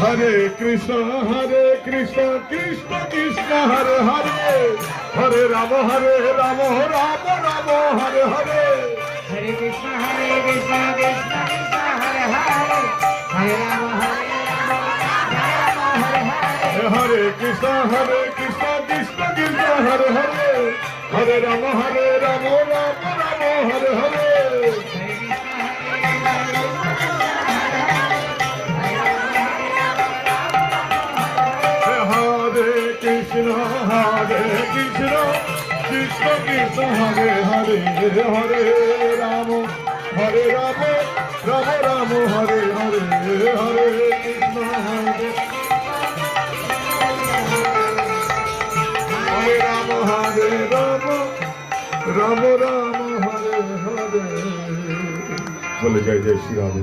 Hare Krishna, Krishna Krishna, Hare Hare, Hare Rama, Rama Rama, Hare Hare. Hare Krishna, Krishna Krishna, Hare Hare, Hare Rama, Rama Rama, Hare Hare. Hare Krishna, Krishna Krishna, Hare Hare, Hare Rama, Rama Rama, Hare Hare. Krishna, Krishna Krishna, Hare Hare, Hare Rama, Rama Rama, Hare Hare. Hare Krishna, Hare Rama, Rama Rama, Hare Hare. बोले जय जय श्री राधे।